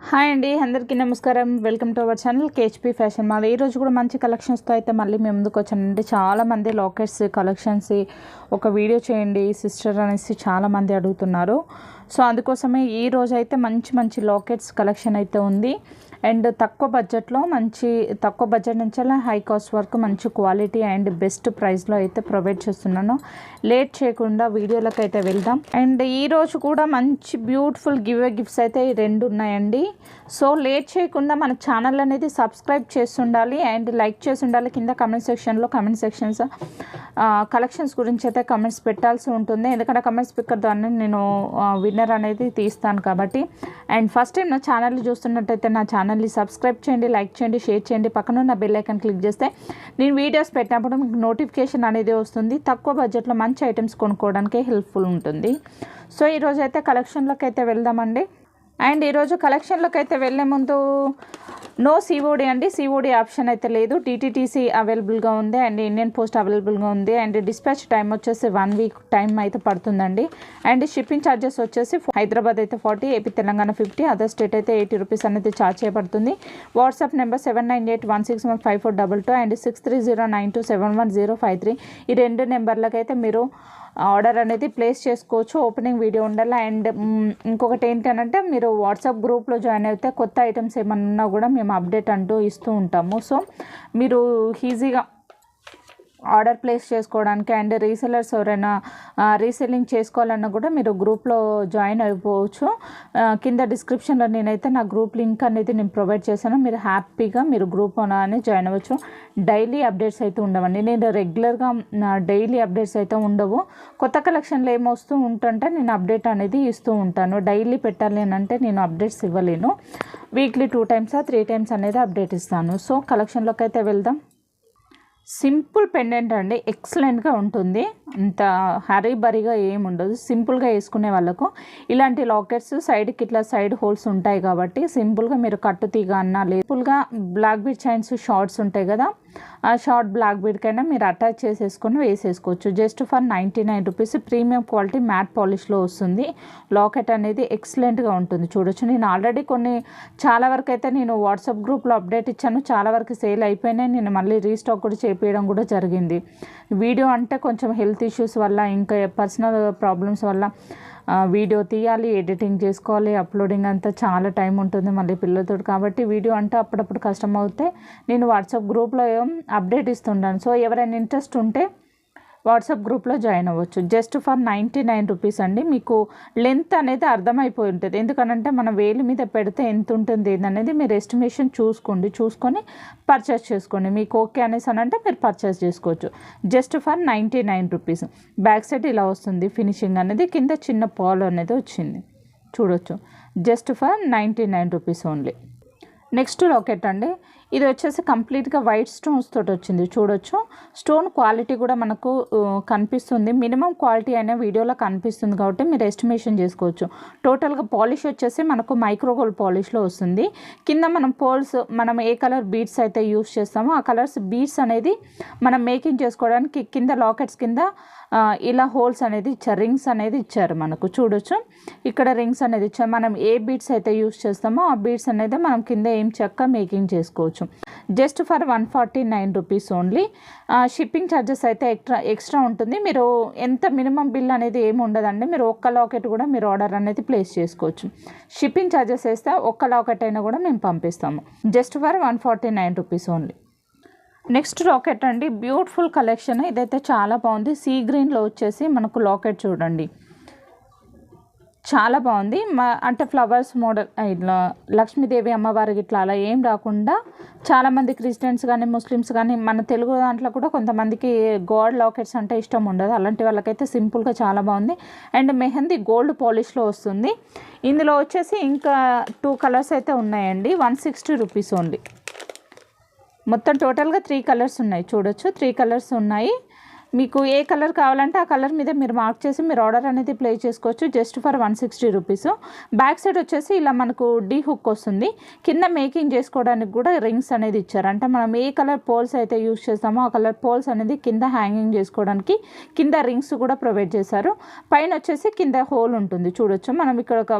Hi అండి, అందరికీ నమస్కారం. Welcome to our channel KHP fashion mall. ఈరోజు కూడా మంచి కలెక్షన్స్తో అయితే మళ్ళీ మేము ముందుకు వచ్చానండి. చాలామంది లాకెట్స్ కలెక్షన్స్ ఒక వీడియో చేయండి సిస్టర్ అనేసి చాలామంది అడుగుతున్నారు. సో అందుకోసమే ఈరోజు అయితే మంచి లాకెట్స్ కలెక్షన్ అయితే ఉంది. అండ్ తక్కువ బడ్జెట్ నుంచి అలా హై కాస్ట్ వరకు మంచి క్వాలిటీ అండ్ బెస్ట్ ప్రైస్లో అయితే ప్రొవైడ్ చేస్తున్నాను. లేట్ చేయకుండా వీడియోలకు అయితే వెళ్దాం. అండ్ ఈరోజు కూడా మంచి బ్యూటిఫుల్ గిఫ్ట్స్ అయితే ఈ రెండు ఉన్నాయండి. సో లేట్ చేయకుండా మన ఛానల్ అనేది సబ్స్క్రైబ్ చేసి ఉండాలి అండ్ లైక్ చేసి ఉండాలి. కింద కమెంట్ సెక్షన్స్ కలెక్షన్స్ గురించి అయితే కమెంట్స్ పెట్టాల్సి ఉంటుంది. ఎందుకంటే కమెంట్స్ పిక్కర్ ద్వారా నేను విన్నర్ అనేది తీస్తాను కాబట్టి. అండ్ ఫస్ట్ టైం నా ఛానల్ని చూస్తున్నట్టయితే నా ఛానల్ని సబ్స్క్రైబ్ చేయండి, లైక్ చేయండి, షేర్ చేయండి. పక్కన ఉన్న బెల్ ఐకాన్ క్లిక్ చేస్తే నేను వీడియోస్ పెట్టినప్పుడు మీకు నోటిఫికేషన్ అనేది వస్తుంది. తక్కువ బడ్జెట్లో మంచి ఐటమ్స్ కొనుక్కోవడానికి హెల్ప్ఫుల్ ఉంటుంది. సో ఈరోజు అయితే కలెక్షన్లోకి అయితే వెళ్దామండి. అండ్ ఈరోజు కలెక్షన్లోకి అయితే వెళ్ళే ముందు నో సిఓడి అండి, సిఓడి ఆప్షన్ అయితే లేదు. టీటీటీసీ అవైలబుల్గా ఉంది అండ్ ఇండియన్ పోస్ట్ అవైలబుల్గా ఉంది. అండ్ డిస్పాచ్ టైం వచ్చేసి 1 వీక్ టైం అయితే పడుతుందండి. అండ్ షిప్పింగ్ ఛార్జెస్ వచ్చేసి హైదరాబాద్ అయితే 40, ఏపీ తెలంగాణ 50, అదర్ స్టేట్ అయితే 80 రూపీస్ అనేది ఛార్జ్ చేయబడుతుంది. WhatsApp number 7981615422 and 6309271053. ఈ రెండు నెంబర్లకైతే మీరు ఆర్డర్ అనేది ప్లేస్ చేసుకోవచ్చు. ఓపెనింగ్ వీడియో ఉండాలి. అండ్ ఇంకొకటి ఏంటంటే మీరు వాట్సాప్ గ్రూప్లో జాయిన్ అయితే కొత్త ఐటమ్స్ ఏమన్నా ఉన్నా కూడా మేము అప్డేట్ అంటూ ఇస్తూ ఉంటాము. సో మీరు ఈజీగా ఆర్డర్ ప్లేస్ చేసుకోవడానికి అండ్ రీసెలర్స్ ఎవరైనా రీసెల్లింగ్ చేసుకోవాలన్నా కూడా మీరు గ్రూప్లో జాయిన్ అయిపోవచ్చు. కింద డిస్క్రిప్షన్లో నేనైతే నా గ్రూప్ లింక్ అనేది నేను ప్రొవైడ్ చేశాను. మీరు హ్యాపీగా మీరు గ్రూప్ అని జాయిన్ అవ్వచ్చు. డైలీ అప్డేట్స్ అయితే ఉండవండి. నేను రెగ్యులర్గా డైలీ అప్డేట్స్ అయితే ఉండవు. కొత్త కలెక్షన్లు ఏమొస్తూ ఉంటుంటే నేను అప్డేట్ అనేది ఇస్తూ ఉంటాను. డైలీ పెట్టాలి అని అంటే నేను అప్డేట్స్ ఇవ్వలేను. వీక్లీ 2 times 3 times అనేది అప్డేట్ ఇస్తాను. సో కలెక్షన్లోకి అయితే వెళ్దాం. సింపుల్ పెండెంట్ అండి, ఎక్సలెంట్గా ఉంటుంది. అంత హరీబరీగా ఏముండదు. సింపుల్గా వేసుకునే వాళ్ళకు ఇలాంటి లాకెట్స్ సైడ్కి ఇట్లా సైడ్ హోల్స్ ఉంటాయి కాబట్టి సింపుల్గా మీరు కట్టు తీగ అన్నా లేదు. సింపుల్గా బ్లాక్ బీడ్ చైన్స్ షార్ట్స్ ఉంటాయి కదా, ఆ షార్ట్ బ్లాక్ బీడ్కైనా మీరు అటాచ్ చేసేసుకొని వేసేసుకోవచ్చు. Just for 99 rupees. Premium quality matte పాలిష్లో వస్తుంది. లాకెట్ అనేది ఎక్సలెంట్గా ఉంటుంది. చూడొచ్చు. నేను ఆల్రెడీ చాలా వరకు అయితే నేను వాట్సాప్ గ్రూప్లో అప్డేట్ ఇచ్చాను. చాలా వరకు సేల్ అయిపోయినాయి. నేను మళ్ళీ రీస్టాక్ కూడా చేపించడం కూడా జరిగింది. వీడియో అంటే కొంచెం హెల్త్ ఇష్యూస్ వల్ల ఇంకా పర్సనల్ ప్రాబ్లమ్స్ వల్ల వీడియో తీయాలి, ఎడిటింగ్ చేసుకోవాలి, అప్లోడింగ్ అంతా చాలా టైం ఉంటుంది మళ్ళీ పిల్లలతో. కాబట్టి వీడియో అంటే అప్పుడప్పుడు కష్టం అవుతే నేను వాట్సాప్ గ్రూప్లో అప్డేట్ ఇస్తుంటాను. సో ఎవరైనా ఇంట్రెస్ట్ ఉంటే వాట్సాప్ గ్రూప్లో జాయిన్ అవ్వచ్చు. జస్ట్ ఫర్ 99 రూపీస్ అండి. మీకు లెంత్ అనేది అర్థమైపోయి ఉంటుంది. ఎందుకనంటే మన వేలు మీద పెడితే ఎంత ఉంటుంది ఏంటనేది మీరు ఎస్టిమేషన్ చూసుకొని పర్చేస్ చేసుకోండి. మీకు ఓకే అనేసి అంటే మీరు పర్చేస్ చేసుకోవచ్చు. Just for 99 rupees. Back side ఇలా వస్తుంది ఫినిషింగ్ అనేది. కింద చిన్న పాల్ అనేది వచ్చింది. చూడొచ్చు. Just for 99 rupees only. Next locket అండి. ఇది వచ్చేసి కంప్లీట్గా వైట్ స్టోన్స్ తోటి వచ్చింది. చూడొచ్చు. స్టోన్ క్వాలిటీ కూడా మనకు కనిపిస్తుంది. మినిమం క్వాలిటీ అయినా వీడియోలో కనిపిస్తుంది కాబట్టి మీరు ఎస్టిమేషన్ చేసుకోవచ్చు. టోటల్గా పాలిష్ వచ్చేసి మనకు మైక్రోగోల్డ్ పాలిష్లో వస్తుంది. కింద మనం ఏ కలర్ బీడ్స్ అయితే యూస్ చేస్తామో ఆ కలర్స్ బీడ్స్ అనేది మనం మేకింగ్ చేసుకోవడానికి కింద లాకెట్స్ కింద ఇలా హోల్స్ అనేది ఇచ్చారు. రింగ్స్ అనేది ఇచ్చారు మనకు. చూడొచ్చు. ఇక్కడ రింగ్స్ అనేది ఇచ్చారు. మనం ఏ బీడ్స్ అయితే యూస్ చేస్తామో ఆ బీడ్స్ అనేది మనం కింద ఏం చక్క మేకింగ్ చేసుకోవచ్చు. Just for 149 rupees only. Shipping charges అయితే ఎక్స్ట్రా ఉంటుంది. మీరు ఎంత మినిమం బిల్ అనేది ఏమి ఉండదండి. మీరు ఒక్క లాకెట్ కూడా మీరు ఆర్డర్ అనేది ప్లేస్ చేసుకోవచ్చు. షిప్పింగ్ ఛార్జెస్ వేస్తే ఒక్క లాకెట్ అయినా కూడా మేము పంపిస్తాము. Just for 149 rupees only. Next locket అండి. Beautiful collection. ఇదైతే చాలా బాగుంది. సీ గ్రీన్లో వచ్చేసి మనకు లాకెట్ చూడండి, చాలా బాగుంది. అంటే ఫ్లవర్స్ మోడల్ ఇట్లా లక్ష్మీదేవి అమ్మవారికి ఇట్లా అలా ఏం రాకుండా చాలామంది క్రిస్టియన్స్ కానీ ముస్లిమ్స్ కానీ మన తెలుగు దాంట్లో కూడా కొంతమందికి గాడ్ లాకెట్స్ అంటే ఇష్టం ఉండదు. అలాంటి వాళ్ళకైతే సింపుల్గా చాలా బాగుంది. అండ్ మెహందీ గోల్డ్ పాలిష్లో వస్తుంది. ఇందులో వచ్చేసి ఇంకా 2 కలర్స్ అయితే ఉన్నాయండి. 160 రూపీస్ ఓన్లీ. మొత్తం టోటల్గా 3 కలర్స్ ఉన్నాయి. చూడొచ్చు. 3 కలర్స్ ఉన్నాయి. మీకు ఏ కలర్ కావాలంటే ఆ కలర్ మీద మీరు మార్క్ చేసి మీరు ఆర్డర్ అనేది ప్లేస్ చేసుకోవచ్చు. Just for 160 rupees. Back side వచ్చేసి ఇలా మనకు డీ హుక్ వస్తుంది. కింద మేకింగ్ చేసుకోవడానికి కూడా రింగ్స్ అనేది ఇచ్చారు. అంటే మనం ఏ కలర్ పోల్స్ అయితే యూస్ చేస్తామో ఆ కలర్ పోల్స్ అనేది కింద హ్యాంగింగ్ చేసుకోవడానికి కింద రింగ్స్ కూడా ప్రొవైడ్ చేశారు. పైన వచ్చేసి కింద హోల్ ఉంటుంది చూడొచ్చు. మనం ఇక్కడ ఒక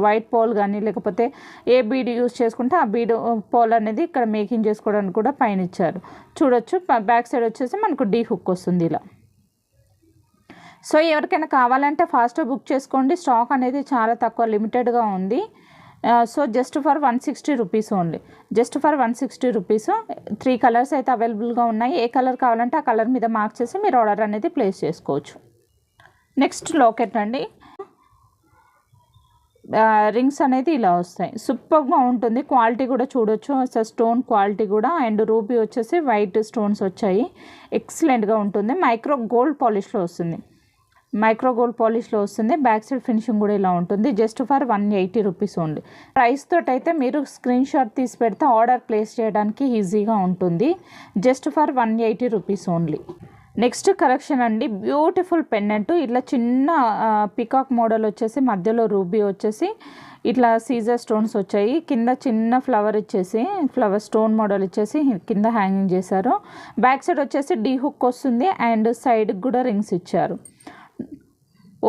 వైట్ పోల్ కానీ లేకపోతే ఏ బీడ్ యూస్ చేసుకుంటే ఆ బీడ్ పోల్ అనేది ఇక్కడ మేకింగ్ చేసుకోవడానికి కూడా పైన ఇచ్చారు చూడొచ్చు. బ్యాక్ సైడ్ వచ్చేసి మనకు డీ హుక్ వస్తుంది ఇలా. సో ఎవరికైనా కావాలంటే ఫాస్ట్గా బుక్ చేసుకోండి. స్టాక్ అనేది చాలా తక్కువ లిమిటెడ్గా ఉంది. So just for 160 rupees only. Just for 160 rupees. 3 colours అయితే అవైలబుల్గా ఉన్నాయి. ఏ కలర్ కావాలంటే ఆ కలర్ మీద మార్క్ చేసి మీరు ఆర్డర్ అనేది ప్లేస్ చేసుకోవచ్చు. నెక్స్ట్ లాకెట్ అండి. రింగ్స్ అనేది ఇలా వస్తాయి. సూపర్గా ఉంటుంది. క్వాలిటీ కూడా చూడొచ్చు. అసలు స్టోన్ క్వాలిటీ కూడా అండ్ రూబీ వచ్చేసి వైట్ స్టోన్స్ వచ్చాయి. ఎక్సలెంట్గా ఉంటుంది. మైక్రో గోల్డ్ పాలిష్లో వస్తుంది. బ్యాక్ సైడ్ ఫినిషింగ్ కూడా ఇలా ఉంటుంది. Just for 180 rupees only. Price తోటి అయితే మీరు స్క్రీన్ షాట్ తీసి పెడితే ఆర్డర్ ప్లేస్ చేయడానికి ఈజీగా ఉంటుంది. Just for 180 rupees only. Next collection అండి. Beautiful pendant. ఇట్లా చిన్న పికాక్ మోడల్ వచ్చేసి మధ్యలో రూబీ వచ్చేసి ఇట్లా సీజర్ స్టోన్స్ వచ్చాయి. కింద చిన్న ఫ్లవర్ స్టోన్ మోడల్ ఇచ్చేసి కింద హ్యాంగింగ్ చేశారు. బ్యాక్ సైడ్ వచ్చేసి డీ హుక్ వస్తుంది అండ్ సైడ్కి కూడా రింగ్స్ ఇచ్చారు.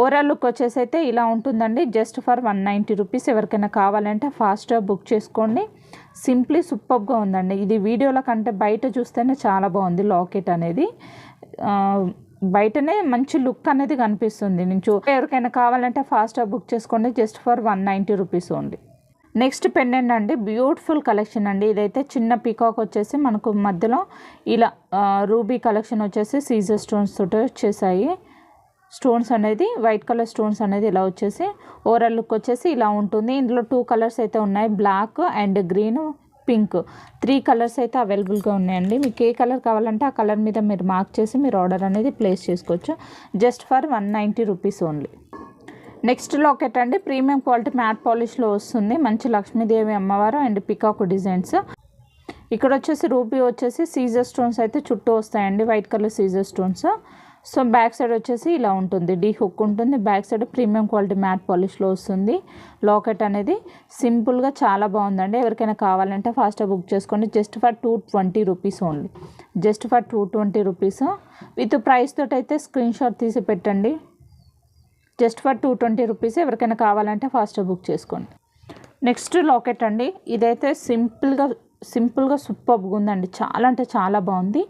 ఓవరాల్ లుక్ వచ్చేసి అయితే ఇలా ఉంటుందండి. Just for 190 rupees. ఎవరికైనా కావాలంటే ఫాస్ట్గా బుక్ చేసుకోండి. సింప్లీ సూపర్గా ఉందండి. ఇది వీడియోల కంటే బయట చూస్తేనే చాలా బాగుంది. లాకెట్ అనేది బయటనే మంచి లుక్ అనేది కనిపిస్తుంది. ఎవరికైనా కావాలంటే ఫాస్ట్గా బుక్ చేసుకోండి. Just for 190 rupees only. Next pendant అండి. బ్యూటిఫుల్ కలెక్షన్ అండి. ఇదైతే చిన్న పీకాక్ వచ్చేసి మనకు మధ్యలో ఇలా రూబీ కలెక్షన్ వచ్చేసి సీజర్ స్టోన్స్ తోటి వచ్చేసాయి. స్టోన్స్ అనేది వైట్ కలర్ స్టోన్స్ అనేది ఇలా వచ్చేసి ఓవరాల్ లుక్ వచ్చేసి ఇలా ఉంటుంది. ఇందులో 2 కలర్స్ అయితే ఉన్నాయి. Black and green, pink. 3 colours అయితే అవైలబుల్గా ఉన్నాయండి. మీకు ఏ కలర్ కావాలంటే ఆ కలర్ మీద మీరు మార్క్ చేసి మీరు ఆర్డర్ అనేది ప్లేస్ చేసుకోవచ్చు. Just for 190 rupees only. Next locket అండి. ప్రీమియం క్వాలిటీ మ్యాట్ పాలిష్లో వస్తుంది. మంచి లక్ష్మీదేవి అమ్మవారు అండ్ పికాక్ డిజైన్స్. ఇక్కడ వచ్చేసి రూబీ వచ్చేసి సీజర్ స్టోన్స్ అయితే చుట్టూ వస్తాయండి. వైట్ కలర్ సీజర్ స్టోన్స్. సో బ్యాక్ సైడ్ వచ్చేసి ఇలా ఉంటుంది. డీ హుక్ ఉంటుంది. Back side premium quality matte పాలిష్లో వస్తుంది. లాకెట్ అనేది సింపుల్గా చాలా బాగుందండి. ఎవరికైనా కావాలంటే ఫాస్ట్గా బుక్ చేసుకోండి. Just for 220 rupees only. Just for 220 rupees. With price తోటి అయితే స్క్రీన్ షాట్ తీసి పెట్టండి. Just for 220 rupees. ఎవరికైనా కావాలంటే ఫాస్ట్గా బుక్ చేసుకోండి. నెక్స్ట్ లాకెట్ అండి. ఇదైతే సింపుల్గా సూపర్గా ఉందండి. చాలా అంటే చాలా బాగుంది.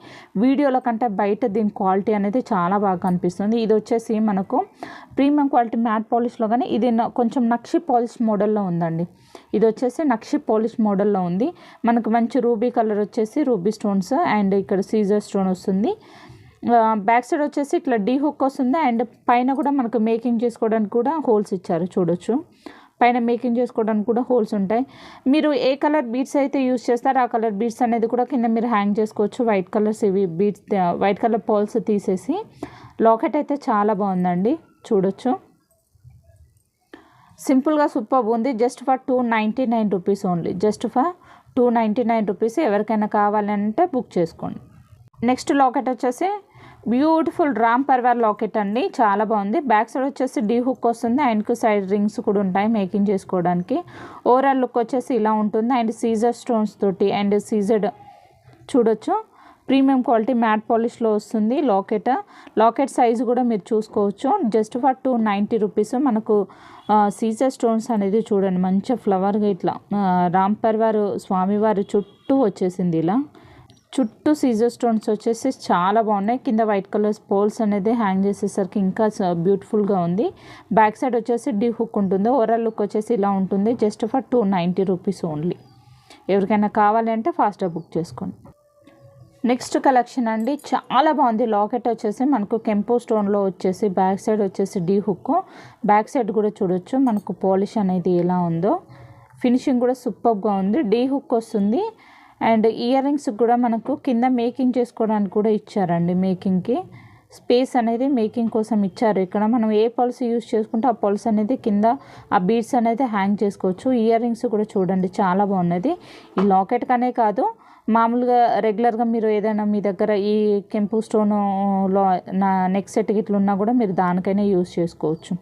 వీడియోల కంటే బయట దీని క్వాలిటీ అనేది చాలా బాగా కనిపిస్తుంది. ఇది వచ్చేసి మనకు ప్రీమియం క్వాలిటీ మ్యాట్ పాలిష్లో కానీ ఇది కొంచెం నక్షి పాలిష్ మోడల్లో ఉందండి. ఇది వచ్చేసి నక్షి పాలిష్ మోడల్లో ఉంది. మనకు మంచి రూబీ కలర్ వచ్చేసి రూబీ స్టోన్స్ అండ్ ఇక్కడ సీజర్ స్టోన్ వస్తుంది. బ్యాక్ సైడ్ వచ్చేసి ఇట్లా డీ హుక్ వస్తుంది అండ్ పైన కూడా మనకు మేకింగ్ చేసుకోవడానికి కూడా హోల్స్ ఇచ్చారు చూడొచ్చు. పైన మేకింగ్ చేసుకోవడానికి కూడా హోల్స్ ఉంటాయి. మీరు ఏ కలర్ బీడ్స్ అయితే యూస్ చేస్తారో ఆ కలర్ బీడ్స్ అనేది కూడా కింద మీరు హ్యాంగ్ చేసుకోవచ్చు. వైట్ కలర్స్ ఇవి బీడ్స్ వైట్ కలర్ పోల్స్ తీసేసి. లాకెట్ అయితే చాలా బాగుందండి చూడొచ్చు. సింపుల్గా సూపర్ ఉంది. Just for 299 rupees only. Just for 299 rupees. ఎవరికైనా కావాలంటే బుక్ చేసుకోండి. నెక్స్ట్ లాకెట్ వచ్చేసి బ్యూటిఫుల్ రామ్ పర్వార్ లాకెట్ అండి. చాలా బాగుంది. బ్యాక్ సైడ్ వచ్చేసి డీ హుక్ వస్తుంది అండ్ సైడ్ రింగ్స్ కూడా ఉంటాయి మేకింగ్ చేసుకోవడానికి. ఓవరాల్ లుక్ వచ్చేసి ఇలా ఉంటుంది అండ్ సీజర్ స్టోన్స్ తోటి అండ్ సీజర్డ్ చూడొచ్చు. ప్రీమియం క్వాలిటీ మ్యాట్ పాలిష్లో వస్తుంది లాకెట్ సైజు కూడా మీరు చూసుకోవచ్చు. Just for 290 rupees. మనకు సీజర్ స్టోన్స్ అనేది చూడండి మంచి ఫ్లవర్గా ఇట్లా రామ్ పర్వార్ స్వామివారి చుట్టూ వచ్చేసింది. ఇలా చుట్టూ సీజర్ స్టోన్స్ వచ్చేసి చాలా బాగున్నాయి. కింద వైట్ కలర్ పోల్స్ అనేది హ్యాంగ్ చేసేసరికి ఇంకా బ్యూటిఫుల్గా ఉంది. బ్యాక్ సైడ్ వచ్చేసి డీ హుక్ ఉంటుంది. ఓవరాల్ లుక్ వచ్చేసి ఇలా ఉంటుంది. Just for 290 rupees only. ఎవరికైనా కావాలి అంటే ఫాస్ట్గా బుక్ చేసుకోండి. నెక్స్ట్ కలెక్షన్ అండి. చాలా బాగుంది. లాకెట్ వచ్చేసి మనకు కెంపు స్టోన్లో వచ్చేసి బ్యాక్ సైడ్ వచ్చేసి డీ హుక్. బ్యాక్ సైడ్ కూడా చూడొచ్చు మనకు పాలిష్ అనేది ఎలా ఉందో. ఫినిషింగ్ కూడా సూపర్గా ఉంది. డీ హుక్ వస్తుంది అండ్ ఇయర్ రింగ్స్ కూడా మనకు కింద మేకింగ్ చేసుకోవడానికి కూడా ఇచ్చారండి. మేకింగ్కి స్పేస్ అనేది మేకింగ్ కోసం ఇచ్చారు. ఇక్కడ మనం ఏ పల్స్ యూజ్ చేసుకుంటే ఆ పల్స్ అనేది కింద ఆ బీడ్స్ అనేది హ్యాంగ్ చేసుకోవచ్చు. ఇయర్ రింగ్స్ కూడా చూడండి చాలా బాగున్నది. ఈ లాకెట్ కనే కాదు మామూలుగా రెగ్యులర్గా మీరు ఏదైనా మీ దగ్గర ఈ కెంపు స్టోన్లో నా నెక్ సెట్ గిట్ల ఉన్నా కూడా మీరు దానికైనా యూజ్ చేసుకోవచ్చు.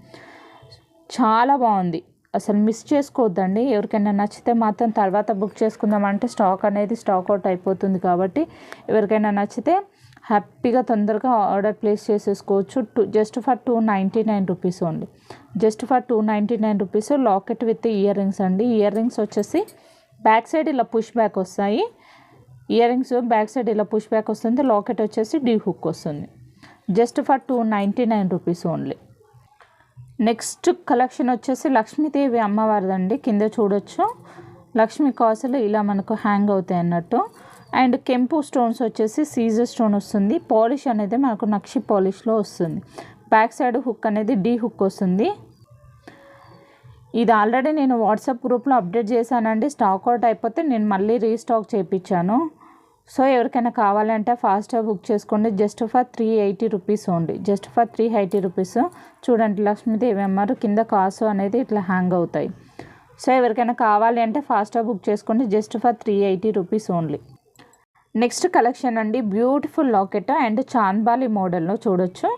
చాలా బాగుంది, అసలు మిస్ చేసుకోవద్దండి. ఎవరికైనా నచ్చితే మాత్రం తర్వాత బుక్ చేసుకుందామంటే స్టాక్ అవుట్ అయిపోతుంది. కాబట్టి ఎవరికైనా నచ్చితే హ్యాపీగా తొందరగా ఆర్డర్ ప్లేస్ చేసేసుకోవచ్చు. Just for 299 rupees only. Just for 299 rupees. Locket with ear rings అండి. ఇయర్ రింగ్స్ వచ్చేసి బ్యాక్ సైడ్ ఇలా పుష్ బ్యాక్ వస్తాయి. ఇయర్ రింగ్స్ బ్యాక్ సైడ్ ఇలా పుష్ బ్యాక్ వస్తుంది. లాకెట్ వచ్చేసి డీ హుక్ వస్తుంది. Just for 299 rupees only. Next collection వచ్చేసి లక్ష్మీదేవి అమ్మవారిదండి. కింద చూడొచ్చు లక్ష్మీ కాసులు ఇలా మనకు హ్యాంగ్ అవుతాయి అన్నట్టు. అండ్ కెంపు స్టోన్స్ వచ్చేసి సీజర్ స్టోన్ వస్తుంది. పాలిష్ అనేది మనకు నక్షి పాలిష్లో వస్తుంది. బ్యాక్ సైడ్ హుక్ అనేది డీ హుక్ వస్తుంది. ఇది ఆల్రెడీ నేను వాట్సాప్ గ్రూప్లో అప్డేట్ చేశానండి. స్టాక్ అవుట్ అయిపోతే నేను మళ్ళీ రీస్టాక్ చేయించాను. సో ఎవరికైనా కావాలంటే ఫాస్ట్గా బుక్ చేసుకోండి. Just for 380 rupees only. Just for 380 rupees. చూడండి లక్ష్మీదేవి అమ్మారు కింద కాసు అనేది ఇట్లా హ్యాంగ్ అవుతాయి. సో ఎవరికైనా కావాలి అంటే ఫాస్ట్గా బుక్ చేసుకోండి. Just for 380 rupees only. Next collection అండి, బ్యూటిఫుల్ లాకెట్ అండ్ చాంద్బాలి మోడల్లో చూడొచ్చు.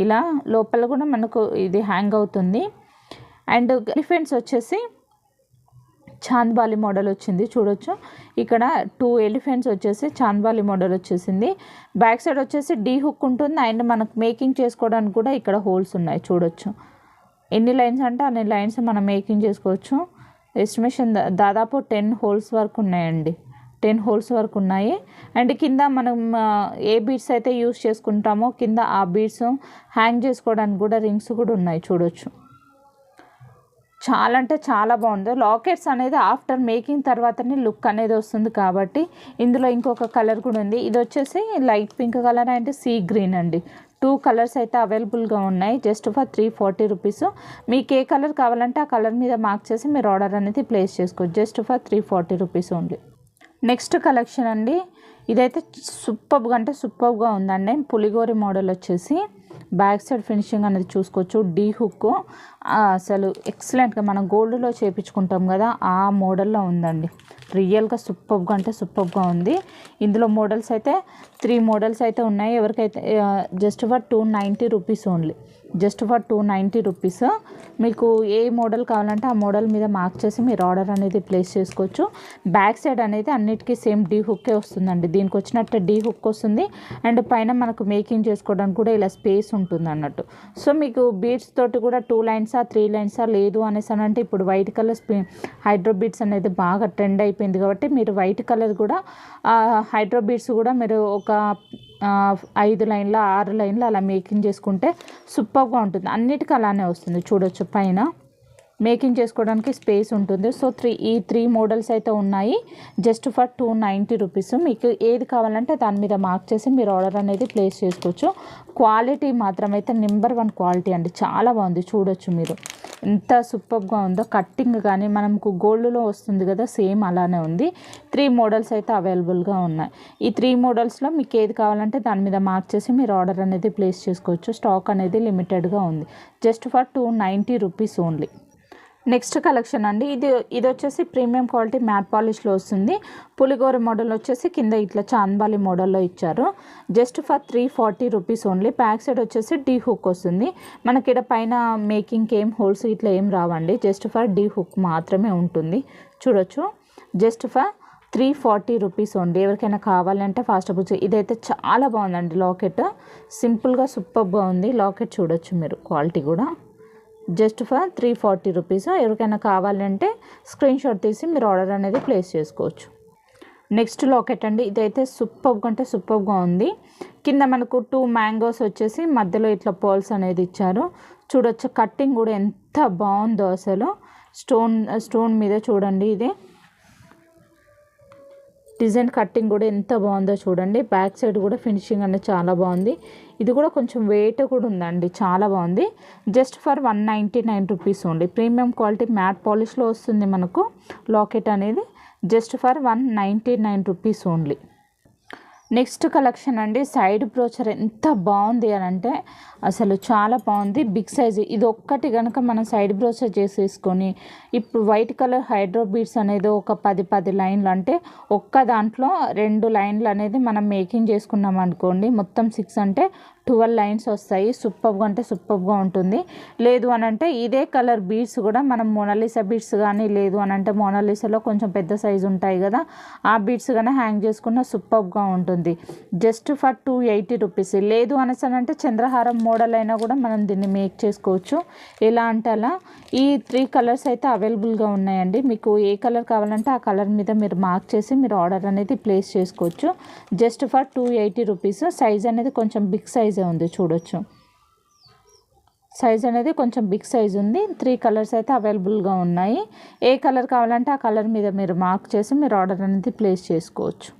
ఇలా లోపల కూడా మనకు ఇది హ్యాంగ్ అవుతుంది. అండ్ ఎలిఫెంట్స్ వచ్చేసి చాంద్బాలి మోడల్ వచ్చింది చూడొచ్చు. ఇక్కడ 2 ఎలిఫెంట్స్ వచ్చేసి చాంద్బాలి మోడల్ వచ్చేసింది. బ్యాక్ సైడ్ వచ్చేసి డీ హుక్ ఉంటుంది. అండ్ మనకు మేకింగ్ చేసుకోవడానికి కూడా ఇక్కడ హోల్స్ ఉన్నాయి చూడొచ్చు. ఎన్ని లైన్స్ అంటే అన్ని లైన్స్ మనం మేకింగ్ చేసుకోవచ్చు. ఎస్టిమేషన్ దాదాపు 10 హోల్స్ వరకు ఉన్నాయండి. 10 హోల్స్ వరకు ఉన్నాయి. అండ్ కింద మనం ఏ బీడ్స్ అయితే యూస్ చేసుకుంటామో కింద ఆ బీడ్స్ హ్యాంగ్ చేసుకోవడానికి కూడా రింగ్స్ కూడా ఉన్నాయి చూడొచ్చు. చాలా అంటే చాలా బాగుంది. లాకెట్స్ అనేది ఆఫ్టర్ మేకింగ్ తర్వాతనే లుక్ అనేది వస్తుంది. కాబట్టి ఇందులో ఇంకొక కలర్ కూడా ఉంది. ఇది వచ్చేసి light pink colour and sea green అండి. 2 కలర్స్ అయితే అవైలబుల్గా ఉన్నాయి. Just for 340 rupees. మీకు ఏ కలర్ కావాలంటే ఆ కలర్ మీద మార్క్ చేసి మీరు ఆర్డర్ అనేది ప్లేస్ చేసుకోవచ్చు. Just for 340 rupees only. Next collection అండి, ఇదైతే సూపర్గా ఉందండి. పులిగోరి మోడల్ వచ్చేసి బ్యాక్ సైడ్ ఫినిషింగ్ అనేది చూసుకోవచ్చు. డీ హుక్ అసలు ఎక్సలెంట్గా మనం గోల్డ్లో చేయించుకుంటాం కదా ఆ మోడల్లో ఉందండి. రియల్గా సూపర్గా ఉంది. ఇందులో మోడల్స్ అయితే 3 మోడల్స్ అయితే ఉన్నాయి. ఎవరికైతే just for 290 rupees only. Just for 290 rupees. మీకు ఏ మోడల్ కావాలంటే ఆ మోడల్ మీద మార్క్ చేసి మీరు ఆర్డర్ అనేది ప్లేస్ చేసుకోవచ్చు. బ్యాక్ సైడ్ అనేది అన్నిటికీ సేమ్ డీ హుక్కే వస్తుందండి. దీనికి వచ్చినట్టు డీ హుక్ వస్తుంది. అండ్ పైన మనకు మేకింగ్ చేసుకోవడానికి కూడా ఇలా స్పేస్ ఉంటుంది అన్నట్టు. సో మీకు బీడ్స్ తోటి కూడా 2 లైన్సా 3 లైన్సా లేదు అనేసి అంటే ఇప్పుడు వైట్ కలర్ హైడ్రో బీడ్స్ అనేది బాగా ట్రెండ్ అయిపోయింది. కాబట్టి మీరు వైట్ కలర్ కూడా హైడ్రో బీడ్స్ కూడా మీరు ఒక 5 లైన్ల 6 లైన్లు అలా మేకింగ్ చేసుకుంటే సూపర్గా ఉంటుంది. అన్నిటికీ అలానే వస్తుంది చూడొచ్చు. పైన మేకింగ్ చేసుకోవడానికి స్పేస్ ఉంటుంది. సో ఈ 3 మోడల్స్ అయితే ఉన్నాయి. Just for 290 rupees. మీకు ఏది కావాలంటే దాని మీద మార్క్ చేసి మీరు ఆర్డర్ అనేది ప్లేస్ చేసుకోవచ్చు. క్వాలిటీ మాత్రం అయితే నెంబర్ 1 క్వాలిటీ అండి. చాలా బాగుంది చూడొచ్చు మీరు ఎంత సూపర్గా ఉందో. కట్టింగ్ కానీ మనకు గోల్డ్లో వస్తుంది కదా సేమ్ అలానే ఉంది. 3 మోడల్స్ అయితే అవైలబుల్గా ఉన్నాయి. ఈ 3 మోడల్స్లో మీకు ఏది కావాలంటే దాని మీద మార్క్ చేసి మీరు ఆర్డర్ అనేది ప్లేస్ చేసుకోవచ్చు. స్టాక్ అనేది లిమిటెడ్గా ఉంది. Just for 290 rupees only. Next collection అండి, ఇది వచ్చేసి ప్రీమియం క్వాలిటీ మ్యాట్ పాలిష్లో వస్తుంది. పులిగోర మోడల్ వచ్చేసి కింద ఇట్లా చాంద్బాలి మోడల్లో ఇచ్చారు. Just for 340 rupees only. Back side వచ్చేసి డీ హుక్ వస్తుంది. మనకి ఇక్కడ పైన మేకింగ్కి ఏం హోల్స్ ఇట్లా ఏం రావండి. జస్ట్ ఫర్ డీ హుక్ మాత్రమే ఉంటుంది చూడొచ్చు. Just for 340 rupees only. ఎవరికైనా కావాలంటే ఫాస్ట్ బుక్. ఇదైతే చాలా బాగుందండి లాకెట్. సింపుల్గా సూపర్గా ఉంది లాకెట్ చూడొచ్చు మీరు. క్వాలిటీ కూడా జస్ట్ ఫర్ 340 రూపీస్. ఎవరికైనా కావాలంటే స్క్రీన్ షాట్ తీసి మీరు ఆర్డర్ అనేది ప్లేస్ చేసుకోవచ్చు. నెక్స్ట్ లాకెట్ అండి, ఇదైతే సూపర్గా ఉంది. కింద మనకు 2 మ్యాంగోస్ వచ్చేసి మధ్యలో ఇట్లా పర్ల్స్ అనేది ఇచ్చారు చూడొచ్చు. కట్టింగ్ కూడా ఎంత బాగుందో అసలు. స్టోన్ మీద చూడండి. ఇది డిజైన్ కట్టింగ్ కూడా ఎంత బాగుందో చూడండి. బ్యాక్ సైడ్ కూడా ఫినిషింగ్ అనేది చాలా బాగుంది. ఇది కూడా కొంచెం వెయిట్ కూడా ఉందండి. చాలా బాగుంది. Just for 199 rupees only. Premium quality matte పాలిష్లో వస్తుంది మనకు లాకెట్ అనేది. Just for 199 rupees only. Next collection అండి, సైడ్ బ్రోచర్ ఎంత బాగుంది అని అంటే అసలు చాలా బాగుంది. బిగ్ సైజ్ ఇది ఒక్కటి కనుక మనం సైడ్ బ్రోచర్ చేసేసుకొని ఇప్పుడు వైట్ కలర్ హైడ్రో బీడ్స్ అనేది ఒక 10 లైన్లు, అంటే ఒక్క దాంట్లో 2 లైన్లు అనేది మనం మేకింగ్ చేసుకున్నాం అనుకోండి, మొత్తం 6 అంటే 12 లైన్స్ వస్తాయి. సూపర్గా అంటే సూపర్గా ఉంటుంది. లేదు అని అంటే ఇదే కలర్ బీడ్స్ కూడా మనం మోనాలిసా బీడ్స్ కానీ, లేదు అని అంటే మోనాలిసాలో కొంచెం పెద్ద సైజు ఉంటాయి కదా, ఆ బీడ్స్ కానీ హ్యాంగ్ చేసుకున్న సూపర్గా ఉంటుంది. Just for 280 rupees. లేదు అనేసానంటే చంద్రహారం మోడల్ అయినా కూడా మనం దీన్ని మేక్ చేసుకోవచ్చు. ఎలా అంటే అలా ఈ 3 కలర్స్ అయితే అవైలబుల్గా ఉన్నాయండి. మీకు ఏ కలర్ కావాలంటే ఆ కలర్ మీద మీరు మార్క్ చేసి మీరు ఆర్డర్ అనేది ప్లేస్ చేసుకోవచ్చు. Just for 280 rupees. సైజ్ అనేది కొంచెం బిగ్ సైజే ఉంది, చూడొచ్చు. సైజ్ అనేది కొంచెం బిగ్ సైజ్ ఉంది. 3 కలర్స్ అయితే అవైలబుల్గా ఉన్నాయి. ఏ కలర్ కావాలంటే ఆ కలర్ మీద మీరు మార్క్ చేసి మీరు ఆర్డర్ అనేది ప్లేస్ చేసుకోవచ్చు.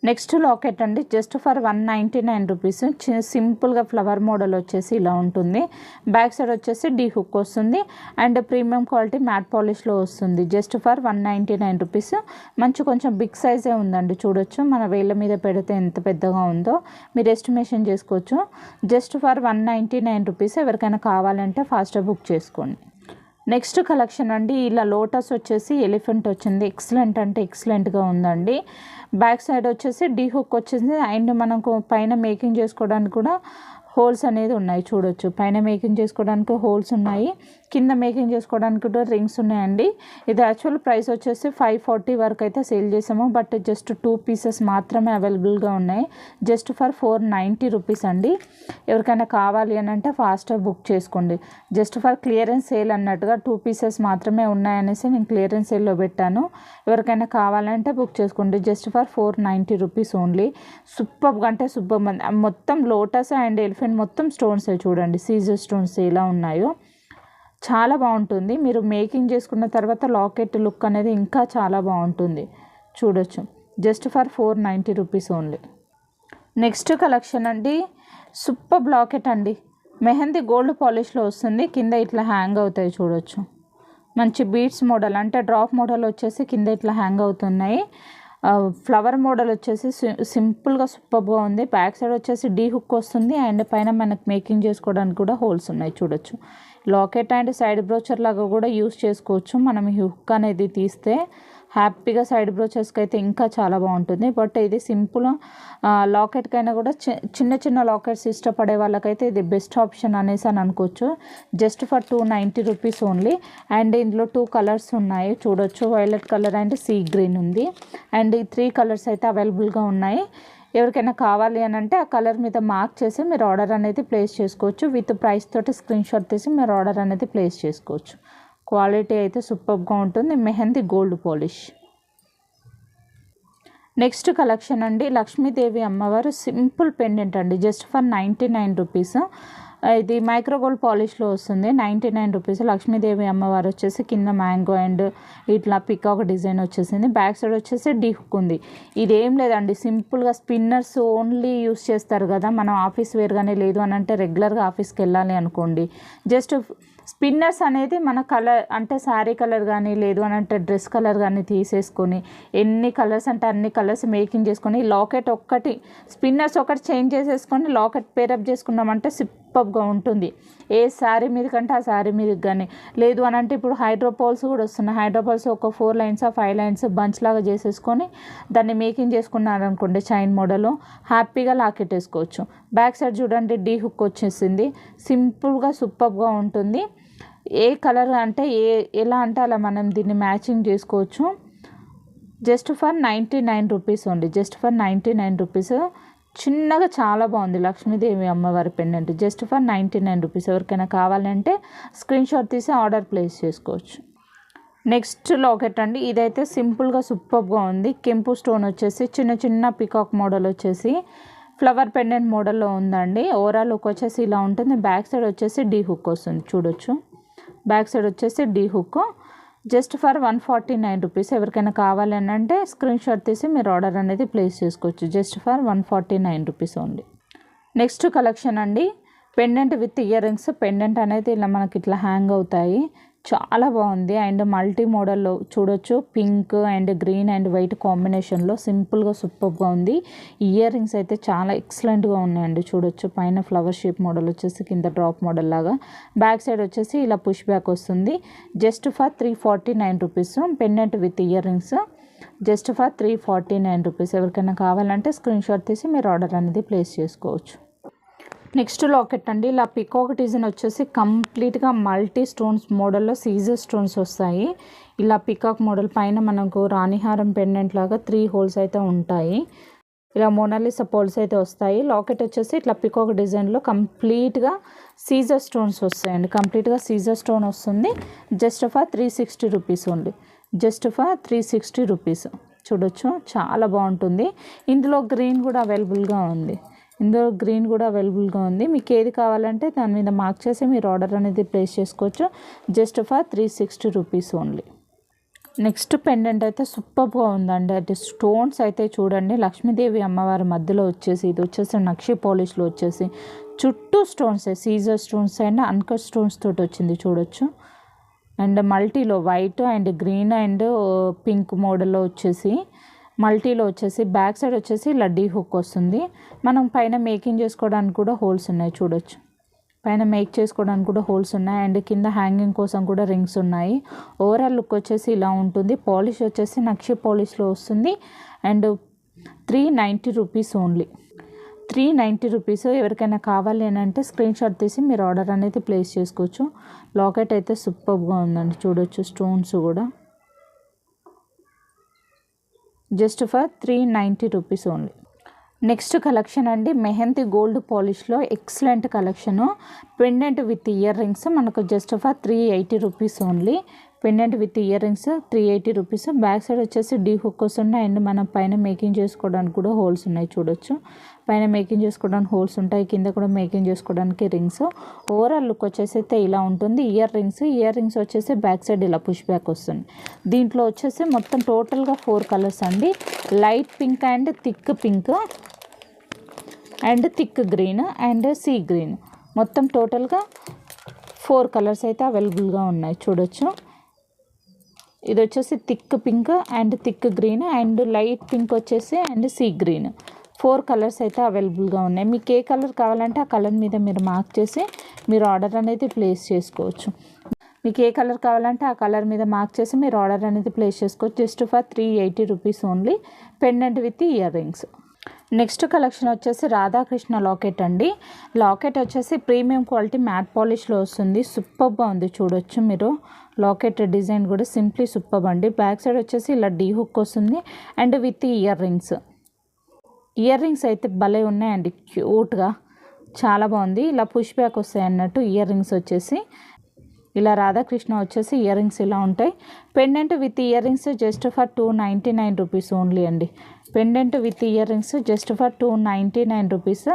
నెక్స్ట్ లాకెట్ అండి, జస్ట్ ఫర్ 199 రూపీస్. సింపుల్గా ఫ్లవర్ మోడల్ వచ్చేసి ఇలా ఉంటుంది. బ్యాక్ సైడ్ వచ్చేసి డీ హుక్ వస్తుంది అండ్ ప్రీమియం క్వాలిటీ మ్యాట్ పాలిష్లో వస్తుంది. Just for 199 rupees. మంచి కొంచెం బిగ్ సైజే ఉందండి, చూడొచ్చు. మన వేళ్ళ మీద పెడితే ఎంత పెద్దగా ఉందో మీరు ఎస్టిమేషన్ చేసుకోవచ్చు. Just for 199 rupees. ఎవరికైనా కావాలంటే ఫాస్ట్గా బుక్ చేసుకోండి. నెక్స్ట్ కలెక్షన్ అండి, ఇలా లోటస్ వచ్చేసి ఎలిఫెంట్ వచ్చింది. ఎక్సలెంట్ అంటే ఎక్సలెంట్గా ఉందండి. బ్యాక్ సైడ్ వచ్చేసి డీ హుక్ వచ్చింది అండ్ మనకు పైన మేకింగ్ చేసుకోవడానికి కూడా హోల్స్ అనేది ఉన్నాయి, చూడొచ్చు. పైన మేకింగ్ చేసుకోవడానికి హోల్స్ ఉన్నాయి, కింద మేకింగ్ చేసుకోవడానికి కూడా రింగ్స్ ఉన్నాయండి. ఇది యాక్చువల్ ప్రైస్ వచ్చేసి 540 వరకు అయితే సేల్ చేసాము, బట్ జస్ట్ 2 పీసెస్ మాత్రమే అవైలబుల్గా ఉన్నాయి. జస్ట్ ఫర్ 490 రూపీస్ అండి. ఎవరికైనా కావాలి అని అంటే ఫాస్ట్గా బుక్ చేసుకోండి. జస్ట్ ఫర్ క్లియరెన్స్ సేల్ అన్నట్టుగా 2 పీసెస్ మాత్రమే ఉన్నాయనేసి నేను క్లియరెన్స్ సేల్లో పెట్టాను. ఎవరికైనా కావాలంటే బుక్ చేసుకోండి. Just for 490 rupees only. సూపర్గా అంటే సూపర్. మొత్తం లోటస్ అండ్ ఎలిఫెంట్ మొత్తం స్టోన్స్ చూడండి, సీజర్ స్టోన్స్ ఎలా ఉన్నాయో చాలా బాగుంటుంది. మీరు మేకింగ్ చేసుకున్న తర్వాత లాకెట్ లుక్ అనేది ఇంకా చాలా బాగుంటుంది, చూడొచ్చు. Just for 490 rupees only. Next collection అండి, సూపర్ లాకెట్ అండి. మెహందీ గోల్డ్ పాలిష్లో వస్తుంది. కింద ఇట్లా హ్యాంగ్ అవుతాయి, చూడొచ్చు. మంచి బీడ్స్ మోడల్ అంటే డ్రాప్ మోడల్ వచ్చేసి కింద ఇట్లా హ్యాంగ్ అవుతున్నాయి. ఫ్లవర్ మోడల్ వచ్చేసి సింపుల్గా సూపర్గా ఉంది. బ్యాక్ సైడ్ వచ్చేసి డీ హుక్ వస్తుంది అండ్ పైన మనకు మేకింగ్ చేసుకోవడానికి కూడా హోల్స్ ఉన్నాయి, చూడొచ్చు. లాకెట్ అండ్ సైడ్ బ్రోచర్ లాగా కూడా యూస్ చేసుకోవచ్చు. మనం ఈ హుక్ అనేది తీస్తే హ్యాపీగా సైడ్ బ్రోచర్స్కి అయితే ఇంకా చాలా బాగుంటుంది. బట్ ఇది సింపుల్ లాకెట్కైనా కూడా చిన్న చిన్న లాకెట్స్ ఇష్టపడే వాళ్ళకైతే ఇది బెస్ట్ ఆప్షన్ అనేసి అని అనుకోవచ్చు. Just for 290 rupees only. And ఇందులో 2 కలర్స్ ఉన్నాయి, చూడొచ్చు. Violet colour and sea green ఉంది. అండ్ ఈ 3 కలర్స్ అయితే అవైలబుల్గా ఉన్నాయి. ఎవరికైనా కావాలి అని అంటే ఆ కలర్ మీద మార్క్ చేసి మీరు ఆర్డర్ అనేది ప్లేస్ చేసుకోవచ్చు. విత్ ప్రైస్ తోటి స్క్రీన్ షాట్ తీసి మీరు ఆర్డర్ అనేది ప్లేస్ చేసుకోవచ్చు. క్వాలిటీ అయితే సూపర్గా ఉంటుంది. Mehndi gold polish. Next collection అండి, లక్ష్మీదేవి అమ్మవారు సింపుల్ పెండెంట్ అండి. Just for 99 rupees. ఇది మైక్రో గోల్డ్ పాలిష్లో వస్తుంది. 99 రూపీస్. లక్ష్మీదేవి అమ్మవారు వచ్చేసి కింద మ్యాంగో అండ్ ఇట్లా పికాక్ డిజైన్ వచ్చేసింది. బ్యాక్ సైడ్ వచ్చేసి డీ హుక్ ఉంది. ఇదేం లేదండి, సింపుల్గా స్పిన్నర్స్ ఓన్లీ యూస్ చేస్తారు కదా, మనం ఆఫీస్ వేర్ కానీ లేదు అని అంటే రెగ్యులర్గా ఆఫీస్కి వెళ్ళాలి అనుకోండి, జస్ట్ స్పిన్నర్స్ అనేది మన కలర్ అంటే శారీ కలర్ కానీ లేదు అని అంటే డ్రెస్ కలర్ కానీ తీసేసుకొని ఎన్ని కలర్స్ అంటే అన్ని కలర్స్ మేకింగ్ చేసుకొని లాకెట్ ఒక్కటి స్పిన్నర్స్ ఒకటి చేంజ్ చేసేసుకొని లాకెట్ పేరప్ చేసుకున్నామంటే సూపర్గా ఉంటుంది. ఏ శారీ మీద కంటే ఆ శారీ మీదకి కానీ లేదు అని అంటే ఇప్పుడు హైడ్రోపాల్స్ కూడా వస్తున్నాయి. హైడ్రోపాల్స్ ఒక 4 లైన్స్ 5 లైన్స్ బంచ్ లాగా చేసేసుకొని దాన్ని మేకింగ్ చేసుకున్నారనుకోండి చైన్ మోడల్, హ్యాపీగా లాకెట్ వేసుకోవచ్చు. బ్యాక్ సైడ్ చూడండి డీ హుక్ వచ్చేసింది. సింపుల్గా సూపర్గా ఉంటుంది. ఏ కలర్ అంటే ఎలా అంటే అలా మనం దీన్ని మ్యాచింగ్ చేసుకోవచ్చు. Just for 99 rupees only. Just for 99 rupees. చిన్నగా చాలా బాగుంది లక్ష్మీదేవి అమ్మవారి పెండెంట్. Just for 99 rupees. ఎవరికైనా కావాలంటే స్క్రీన్ షాట్ తీసి ఆర్డర్ ప్లేస్ చేసుకోవచ్చు. నెక్స్ట్ లాకెట్ అండి, ఇదైతే సింపుల్గా సూపర్గా ఉంది. కెంపు స్టోన్ వచ్చేసి చిన్న చిన్న పికాక్ మోడల్ వచ్చేసి ఫ్లవర్ పెండెంట్ మోడల్లో ఉందండి. ఓవరాల్ లుక్ వచ్చేసి ఇలా ఉంటుంది. బ్యాక్ సైడ్ వచ్చేసి డీ హుక్ వస్తుంది, చూడొచ్చు. బ్యాక్ సైడ్ వచ్చేసి D hook. Just for 149 rupees. ఎవరికైనా కావాలి అని అంటే స్క్రీన్ షాట్ తీసి మీరు ఆర్డర్ అనేది ప్లేస్ చేసుకోవచ్చు. Just for 149 rupees only. Next collection అండి, pendant with earrings. Pendant అనేది ఇలా మనకి ఇట్లా హ్యాంగ్ అవుతాయి. చాలా బాగుంది. అండ్ మల్టీ మోడల్లో చూడొచ్చు, pink and green and white కాంబినేషన్లో సింపుల్గా సూపర్గా ఉంది. ఇయర్ రింగ్స్ అయితే చాలా ఎక్సలెంట్గా ఉన్నాయండి. చూడొచ్చు, పైన ఫ్లవర్ షేప్ మోడల్ వచ్చేసి కింద డ్రాప్ మోడల్ లాగా, బ్యాక్ సైడ్ వచ్చేసి ఇలా పుష్ బ్యాక్ వస్తుంది. Just for 349 rupees. Pendant with earrings just for 349 rupees. ఎవరికైనా కావాలంటే స్క్రీన్ షాట్ తీసి మీరు ఆర్డర్ అనేది ప్లేస్ చేసుకోవచ్చు. నెక్స్ట్ లాకెట్ అండి. ఇలా పికాక్ డిజైన్ వచ్చేసి కంప్లీట్గా మల్టీ స్టోన్స్ మోడల్లో సీజర్ స్టోన్స్ వస్తాయి. ఇలా పికాక్ మోడల్ పైన మనకు రాణిహారం పెండెంట్ లాగా 3 హోల్స్ అయితే ఉంటాయి. ఇలా మోనాలిసా పోల్స్ అయితే వస్తాయి. లాకెట్ వచ్చేసి ఇట్లా పికాక్ డిజైన్లో కంప్లీట్గా సీజర్ స్టోన్స్ వస్తాయండి. కంప్లీట్గా సీజర్ స్టోన్ వస్తుంది. Just for 360 rupees only. Just for 360 rupees. చూడొచ్చు, చాలా బాగుంటుంది. ఇందులో గ్రీన్ కూడా అవైలబుల్గా ఉంది. మీకు ఏది కావాలంటే దాని మీద మార్క్ చేసి మీరు ఆర్డర్ అనేది ప్లేస్ చేసుకోవచ్చు. Just for 360 rupees only. Next pendant అయితే సూపర్గా ఉందండి. అంటే స్టోన్స్ అయితే చూడండి, లక్ష్మీదేవి అమ్మవారి మధ్యలో వచ్చేసి ఇది వచ్చేసి నక్షి పాలిష్లో వచ్చేసి చుట్టూ స్టోన్స్, సీజర్ స్టోన్స్ అండ్ అన్కట్ స్టోన్స్ తోటి వచ్చింది. చూడొచ్చు, అండ్ మల్టీలో white and green and pink మోడల్లో వచ్చేసి మల్టీలో వచ్చేసి బ్యాక్ సైడ్ వచ్చేసి ఇలా డీ హుక్ వస్తుంది. మనం పైన మేకింగ్ చేసుకోవడానికి కూడా హోల్స్ ఉన్నాయి. చూడొచ్చు, పైన మేక్ చేసుకోవడానికి కూడా హోల్స్ ఉన్నాయి. అండ్ కింద హ్యాంగింగ్ కోసం కూడా రింగ్స్ ఉన్నాయి. ఓవరాల్ లుక్ వచ్చేసి ఇలా ఉంటుంది. పాలిష్ వచ్చేసి నక్షి పాలిష్లో వస్తుంది. And 390 rupees only. 390 రూపీస్. ఎవరికైనా కావాలి అని అంటే స్క్రీన్ షాట్ తీసి మీరు ఆర్డర్ అనేది ప్లేస్ చేసుకోవచ్చు. లాకెట్ అయితే సూపర్గా ఉందండి. చూడొచ్చు, స్టోన్స్ కూడా just for 390 rupees only. Next collection అండి, మెహందీ గోల్డ్ పాలిష్లో excellent collection. Pendant with earrings మనకు just for 380 rupees only. Pendant with earrings 380 rupees. Back side వచ్చేసి డీ హుక్స్ ఉన్నాయి. అండ్ మనం పైన మేకింగ్ చేసుకోవడానికి కూడా హోల్స్ ఉన్నాయి. చూడొచ్చు, పైన మేకింగ్ చేసుకోవడానికి హోల్స్ ఉంటాయి, కింద కూడా మేకింగ్ చేసుకోవడానికి రింగ్స్. ఓవరాల్ లుక్ వచ్చేసి అయితే ఇలా ఉంటుంది. ఇయర్ రింగ్స్ వచ్చేసి బ్యాక్ సైడ్ ఇలా పుష్ బ్యాక్ వస్తుంది. దీంట్లో వచ్చేసి మొత్తం టోటల్గా 4 కలర్స్ అండి. Light pink and thick pink and thick green and sea green, మొత్తం టోటల్గా 4 కలర్స్ అయితే అవైలబుల్గా ఉన్నాయి. చూడొచ్చు, ఇది వచ్చేసి thick pink and thick green and light pink వచ్చేసి అండ్ సీ గ్రీన్, 4 కలర్స్ అయితే అవైలబుల్గా ఉన్నాయి. మీకు ఏ కలర్ కావాలంటే ఆ కలర్ మీద మీరు మార్క్ చేసి మీరు ఆర్డర్ అనేది ప్లేస్ చేసుకోవచ్చు. మీకు ఏ కలర్ కావాలంటే ఆ కలర్ మీద మార్క్ చేసి మీరు ఆర్డర్ అనేది ప్లేస్ చేసుకోవచ్చు. Just for 380 rupees only. Pendant with ear rings. Next collection వచ్చేసి రాధాకృష్ణ లాకెట్ అండి. లాకెట్ వచ్చేసి ప్రీమియం క్వాలిటీ మ్యాట్ పాలిష్లో వస్తుంది. సూపర్గా ఉంది. చూడొచ్చు మీరు, లాకెట్ డిజైన్ కూడా సింప్లీ సూపర్ అండి. బ్యాక్ సైడ్ వచ్చేసి ఇలా డీ హుక్ వస్తుంది అండ్ విత్ ఇయర్ రింగ్స్ అయితే భలే ఉన్నాయండి, క్యూట్గా చాలా బాగుంది. ఇలా పుష్ బ్యాక్ వస్తాయి అన్నట్టు ఇయర్ రింగ్స్ వచ్చేసి. ఇలా రాధాకృష్ణ వచ్చేసి ఇయర్ రింగ్స్ ఇలా ఉంటాయి. Pendant with earrings just for 299 rupees only అండి. Pendant with earrings just for 299 rupees.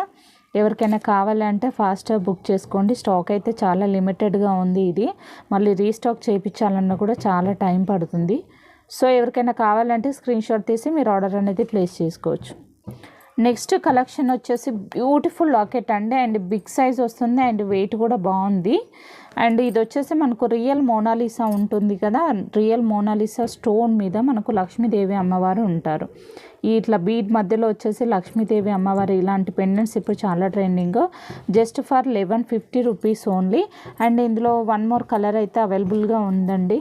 ఎవరికైనా కావాలంటే ఫాస్ట్గా బుక్ చేసుకోండి. స్టాక్ అయితే చాలా లిమిటెడ్గా ఉంది. ఇది మళ్ళీ రీస్టాక్ చేయించాలన్నా కూడా చాలా టైం పడుతుంది. సో ఎవరికైనా కావాలంటే స్క్రీన్ షాట్ తీసి మీరు ఆర్డర్ అనేది ప్లేస్ చేసుకోవచ్చు. నెక్స్ట్ కలెక్షన్ వచ్చేసి బ్యూటిఫుల్ లాకెట్ అండి. అండ్ బిగ్ సైజ్ వస్తుంది అండ్ వెయిట్ కూడా బాగుంది. అండ్ ఇది వచ్చేసి మనకు రియల్ మోనాలిసా ఉంటుంది కదా, రియల్ మోనాలిసా స్టోన్ మీద మనకు లక్ష్మీదేవి అమ్మవారు ఉంటారు. ఇట్లా బీడ్ మధ్యలో వచ్చేసి లక్ష్మీదేవి అమ్మవారు ఇలాంటి పెండెంట్స్ ఇప్పుడు చాలా trending. Just for 1150 rupees only. And ఇందులో 1 మోర్ కలర్ అయితే అవైలబుల్గా ఉందండి.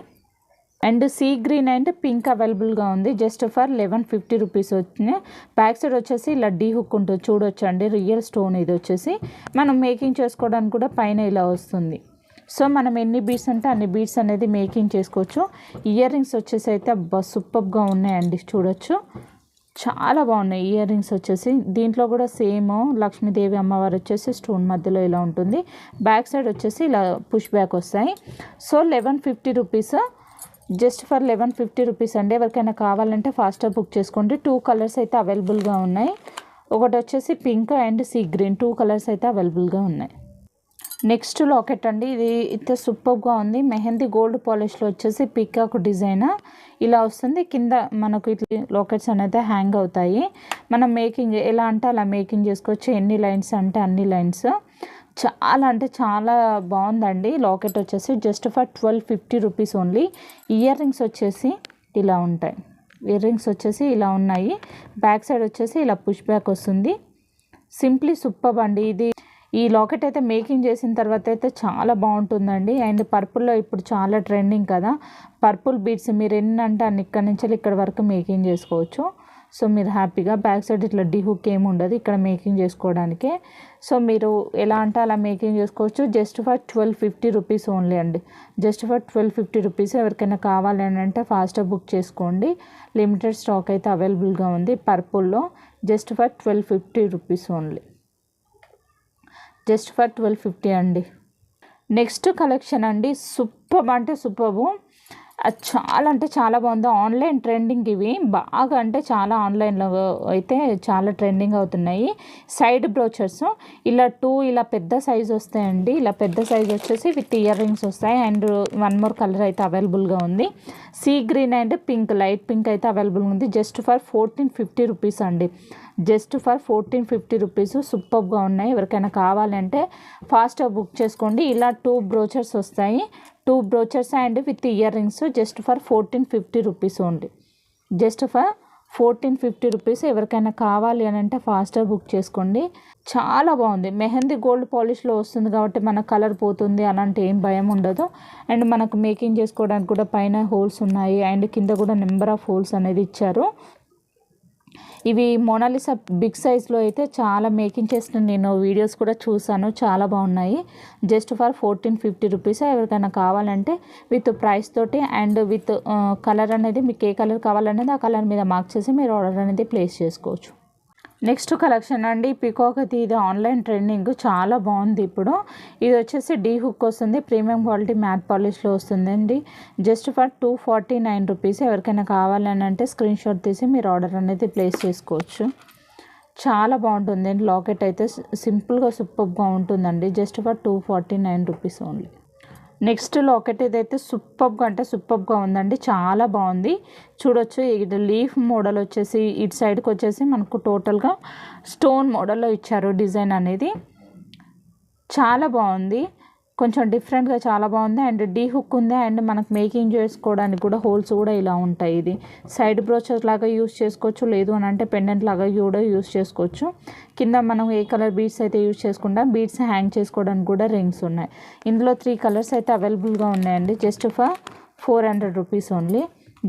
And sea green and pink అవైలబుల్గా ఉంది. జస్ట్ ఫర్ 1150 రూపీస్ వచ్చినాయి. బ్యాక్ సైడ్ వచ్చేసి ఇలా డీ హుక్ ఉంటుంది. చూడొచ్చు అండి, రియల్ స్టోన్ ఇది వచ్చేసి. మనం మేకింగ్ చేసుకోవడానికి కూడా పైన ఇలా వస్తుంది. సో మనం ఎన్ని బీడ్స్ అంటే అన్ని బీడ్స్ అనేది మేకింగ్ చేసుకోవచ్చు. ఇయర్ రింగ్స్ వచ్చేసి అయితే సూపర్గా ఉన్నాయండి. చూడొచ్చు, చాలా బాగున్నాయి ఇయర్ రింగ్స్ వచ్చేసి. దీంట్లో కూడా సేమ్ లక్ష్మీదేవి అమ్మవారు వచ్చేసి స్టోన్ మధ్యలో ఇలా ఉంటుంది. బ్యాక్ సైడ్ వచ్చేసి ఇలా పుష్ బ్యాక్ వస్తాయి. So 1150 rupees. Just for 1150 rupees అండి. ఎవరికైనా కావాలంటే ఫాస్ట్గా బుక్ చేసుకోండి. 2 కలర్స్ అయితే అవైలబుల్గా ఉన్నాయి. ఒకటి వచ్చేసి pink and sea green, 2 colours అయితే అవైలబుల్గా ఉన్నాయి. నెక్స్ట్ లాకెట్ అండి. ఇది అయితే సూపర్గా ఉంది. మెహందీ గోల్డ్ పాలిష్లో వచ్చేసి పికాక్ డిజైన్ ఇలా వస్తుంది. కింద మనకు ఇట్లా లాకెట్స్ అనేది హ్యాంగ్ అవుతాయి. మనం మేకింగ్ ఎలా అంటే అలా మేకింగ్ చేసుకోవచ్చు. ఎన్ని లైన్స్ అంటే అన్ని లైన్స్. చాలా అంటే చాలా బాగుందండి. లాకెట్ వచ్చేసి just for 1250 rupees only. Ear rings వచ్చేసి ఇలా ఉంటాయి. ఇయర్ రింగ్స్ వచ్చేసి ఇలా ఉన్నాయి. బ్యాక్ సైడ్ వచ్చేసి ఇలా పుష్ బ్యాక్ వస్తుంది. సింప్లీ సూపర్బ్ అండి. ఈ లాకెట్ అయితే మేకింగ్ చేసిన తర్వాత అయితే చాలా బాగుంటుందండి. అండ్ పర్పుల్లో ఇప్పుడు చాలా ట్రెండింగ్ కదా, పర్పుల్ బీడ్స్ మీరు ఎన్నంటే అన్ని ఇక్కడ నుంచి ఇక్కడ వరకు మేకింగ్ చేసుకోవచ్చు. సో మీరు హ్యాపీగా బ్యాక్ సైడ్ ఇట్లా డీ హుక్ ఏమి ఉండదు ఇక్కడ మేకింగ్ చేసుకోవడానికి. సో మీరు ఎలా అంటే అలా మేకింగ్ చేసుకోవచ్చు. జస్ట్ ఫర్ 1250 రూపీస్ ఓన్లీ అండి. Just for 1250 rupees. ఎవరికైనా కావాలి అని అంటే ఫాస్ట్గా బుక్ చేసుకోండి. లిమిటెడ్ స్టాక్ అయితే అవైలబుల్గా ఉంది పర్పుల్లో. Just for 1250 rupees only. Just for 1250 అండి. నెక్స్ట్ కలెక్షన్ అండి, సూపర్ అంటే సూపర్బు. అది చాలా అంటే చాలా బాగుంది. ఆన్లైన్ ట్రెండింగ్ ఇవి బాగా అంటే చాలా ఆన్లైన్లో అయితే చాలా ట్రెండింగ్ అవుతున్నాయి. సైడ్ బ్రోచర్స్ ఇలా 2 ఇలా పెద్ద సైజ్ వస్తాయండి. ఇలా పెద్ద సైజ్ వచ్చేసి విత్ ఇయర్ రింగ్స్ వస్తాయి. అండ్ వన్ మోర్ కలర్ అయితే అవైలబుల్గా ఉంది. Sea green and pink, light pink అయితే అవైలబుల్గా ఉంది. జస్ట్ ఫర్ 1450 రూపీస్ అండి. Just for 1450 rupees. సూపర్గా ఉన్నాయి. ఎవరికైనా కావాలంటే ఫాస్ట్గా బుక్ చేసుకోండి. ఇలా 2 బ్రోచర్స్ వస్తాయి. 2 brochures and with earrings just for 1450 rupees only. Just for 1450 rupees. ఎవరికైనా కావాలి అని అంటే ఫాస్ట్గా బుక్ చేసుకోండి. చాలా బాగుంది. మెహందీ గోల్డ్ పాలిష్లో వస్తుంది కాబట్టి మన కలర్ పోతుంది అలాంటి ఏం భయం ఉండదు. అండ్ మనకు మేకింగ్ చేసుకోవడానికి కూడా పైన హోల్స్ ఉన్నాయి అండ్ కింద కూడా నెంబర్ ఆఫ్ హోల్స్ అనేది ఇచ్చారు. ఇవి మోనాలిసా బిగ్ సైజ్లో అయితే చాలా మేకింగ్ చేసిన నేను వీడియోస్ కూడా చూసాను, చాలా బాగున్నాయి. Just for 1450 rupees. ఎవరికైనా కావాలంటే విత్ ప్రైస్ తోటి అండ్ విత్ కలర్ అనేది మీకు ఏ కలర్ కావాలనేది ఆ కలర్ మీద మార్క్ చేసి మీరు ఆర్డర్ అనేది ప్లేస్ చేసుకోవచ్చు. నెక్స్ట్ కలెక్షన్ అండి, పికాక్. ఇది ఆన్లైన్ ట్రెండింగ్, చాలా బాగుంది ఇప్పుడు. ఇది వచ్చేసి డీ హుక్ వస్తుంది. ప్రీమియం క్వాలిటీ మ్యాట్ పాలిష్లో వస్తుందండి. Just for 249 rupees. ఎవరికైనా కావాలని అంటే స్క్రీన్ షాట్ తీసి మీరు ఆర్డర్ అనేది ప్లేస్ చేసుకోవచ్చు. చాలా బాగుంటుంది. లాకెట్ అయితే సింపుల్గా సూపర్గా ఉంటుందండి. Just for 249 rupees only. Next locket ఇదైతే సూపర్గా అంటే సూపర్గా ఉందండి. చాలా బాగుంది. చూడొచ్చు ఇది లీఫ్ మోడల్ వచ్చేసి ఇటు సైడ్కి వచ్చేసి మనకు టోటల్గా స్టోన్ మోడల్లో ఇచ్చారు డిజైన్ అనేది. చాలా బాగుంది. కొంచెం డిఫరెంట్గా చాలా బాగుంది. అండ్ డీ హుక్ ఉంది అండ్ మనకు మేకింగ్ చేసుకోవడానికి కూడా హోల్స్ కూడా ఇలా ఉంటాయి. ఇది సైడ్ బ్రోచర్ లాగా యూస్ చేసుకోవచ్చు, లేదు అని అంటే పెండెంట్ లాగా కూడా యూస్ చేసుకోవచ్చు. కింద మనం ఏ కలర్ బీడ్స్ అయితే యూస్ చేసుకుంటాం, బీడ్స్ హ్యాంగ్ చేసుకోవడానికి కూడా రింగ్స్ ఉన్నాయి. ఇందులో 3 కలర్స్ అయితే అవైలబుల్గా ఉన్నాయండి. Just for 400 rupees only.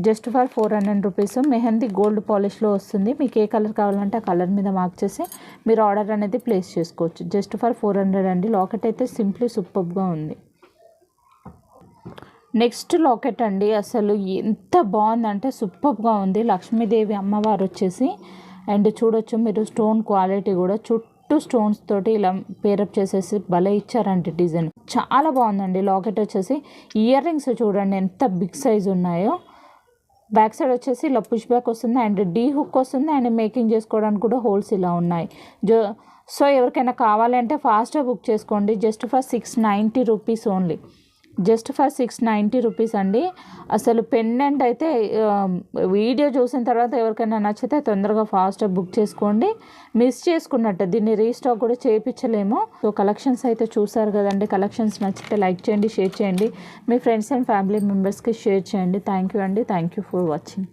Just for 400 rupees. Mehndi gold పాలిష్లో వస్తుంది. మీకు ఏ కలర్ కావాలంటే ఆ కలర్ మీద మార్క్ చేసి మీరు ఆర్డర్ అనేది ప్లేస్ చేసుకోవచ్చు. జస్ట్ ఫర్ 400 అండి. లాకెట్ అయితే సింప్లీ సూపర్గా ఉంది. నెక్స్ట్ లాకెట్ అండి, అసలు ఎంత బాగుందంటే సూపర్గా ఉంది. లక్ష్మీదేవి అమ్మవారు వచ్చేసి అండ్ చూడొచ్చు మీరు స్టోన్ క్వాలిటీ కూడా చుట్టూ స్టోన్స్ తోటి ఇలా పేరప్ చేసేసి భలే ఇచ్చారంటే డిజైన్. చాలా బాగుందండి. లాకెట్ వచ్చేసి ఇయర్ రింగ్స్ చూడండి ఎంత బిగ్ సైజ్ ఉన్నాయో. బ్యాక్ సైడ్ వచ్చేసి ఇలా పుష్ బ్యాక్ వస్తుంది అండ్ డీ హుక్ వస్తుంది అండ్ మేకింగ్ చేసుకోవడానికి కూడా హోల్స్ ఇలా ఉన్నాయి. సో ఎవరికైనా కావాలంటే ఫాస్ట్గా బుక్ చేసుకోండి. Just for 690 rupees only. Just for 690 rupees అండి. అసలు పెండెంట్ అయితే వీడియో చూసిన తర్వాత ఎవరికైనా నచ్చితే తొందరగా ఫాస్ట్గా బుక్ చేసుకోండి. మిస్ చేసుకున్నట్టు దీన్ని రీస్టాక్ కూడా చేయించలేము. సో కలెక్షన్స్ అయితే చూసారు కదండి. కలెక్షన్స్ నచ్చితే లైక్ చేయండి, షేర్ చేయండి, మీ ఫ్రెండ్స్ అండ్ ఫ్యామిలీ మెంబర్స్కి షేర్ చేయండి. థ్యాంక్ యూ అండి. Thank you for watching.